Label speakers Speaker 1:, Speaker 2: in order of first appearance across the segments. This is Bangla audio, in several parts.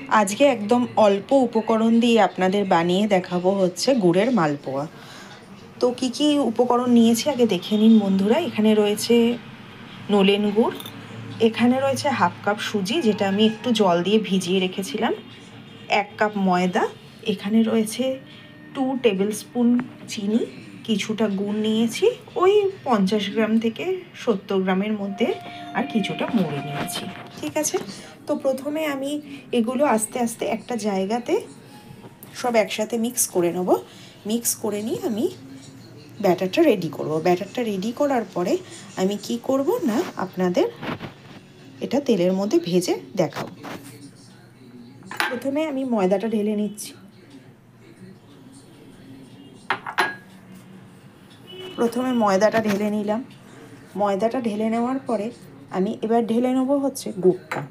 Speaker 1: আজকে একদম অল্প উপকরণ দিয়ে আপনাদের বানিয়ে দেখাবো হচ্ছে গুড়ের মালপোয়া। তো কি কি উপকরণ নিয়েছি আগে দেখে নিন বন্ধুরা। এখানে রয়েছে নলেন গুড়, এখানে রয়েছে হাফ কাপ সুজি যেটা আমি একটু জল দিয়ে ভিজিয়ে রেখেছিলাম, 1 কাপ ময়দা, এখানে রয়েছে 2 টেবিল স্পুন চিনি, কিছুটা গুড় নিয়েছি ওই 50 গ্রাম থেকে 70 গ্রামের মধ্যে, আর কিছুটা মুড়ি নিয়েছি। ঠিক আছে, তো প্রথমে আমি এগুলো আস্তে আস্তে একটা জায়গাতে সব একসাথে মিক্স করে নেব। মিক্স করে নিয়ে আমি ব্যাটারটা রেডি করব। ব্যাটারটা রেডি করার পরে আমি কি করব না আপনাদের এটা তেলের মধ্যে ভেজে দেখাবো। প্রথমে আমি ময়দাটা ঢেলে নিচ্ছি। প্রথমে ময়দাটা ঢেলে নিলাম। ময়দাটা ঢেলে নেওয়ার পরে আমি এবার ঢেলে নেব হচ্ছে গুড়টা।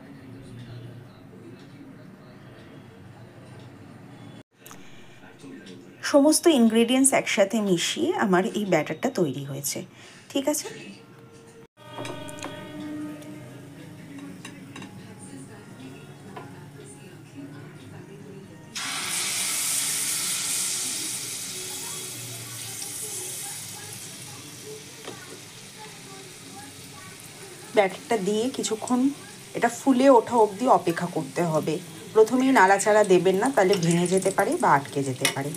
Speaker 1: সমস্ত ইনগ্রেডিয়েন্টস একসাথে মিশিয়ে আমার এই ব্যাটারটা তৈরি হয়েছে। ঠিক আছে, ব্যাটারটা দিয়ে কিছুক্ষণ এটা ফুলে ওঠা অবধি অপেক্ষা করতে হবে। প্রথমেই নাড়াচাড়া দেবেন না, তাহলে ভেঙে যেতে পারে বা আটকে যেতে পারে।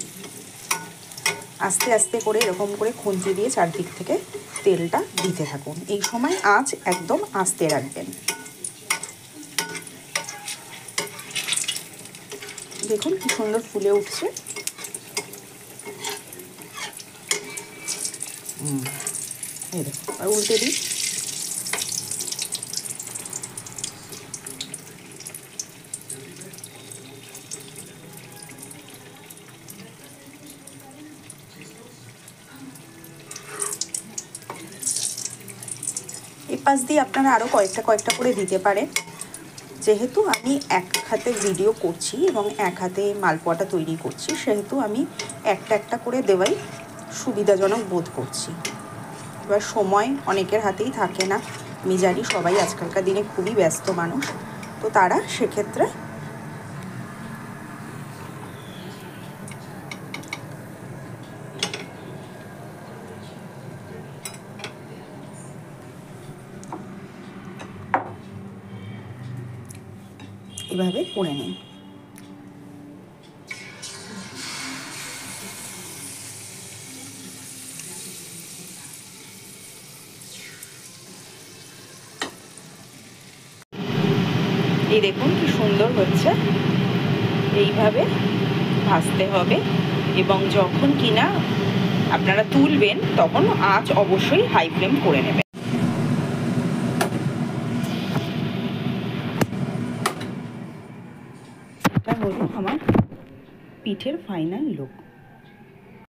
Speaker 1: আস্তে আস্তে করে এরকম করে খুন্তি দিয়ে চারদিক থেকে তেলটা দিতে থাকুন। এই সময় আঁচ একদম আস্তে রাখবেন। দেখুন কি সুন্দর ফুলে উঠছে। এই দেখুন, আর উল্টে দিই। এই পাশ দিয়ে আপনারা আরও কয়েকটা করে দিতে পারেন। যেহেতু আমি এক হাতে ভিডিও করছি এবং এক হাতে মালপোয়াটা তৈরি করছি, সেহেতু আমি একটা করে দেওয়াই সুবিধাজনক বোধ করছি। এবার সময় অনেকের হাতেই থাকে না, আমি জানি সবাই আজকালকার দিনে খুবই ব্যস্ত মানুষ, তো তারা সেক্ষেত্রে এভাবে করে নিন। এই দেখুন কি সুন্দর হচ্ছে। এইভাবে ভাজতে হবে এবং যখন কিনা আপনারা তুলবেন তখন আঁচ অবশ্যই হাই ফ্লেম করে নেবেন। এটা হলো আমার পিঠের ফাইনাল লুক।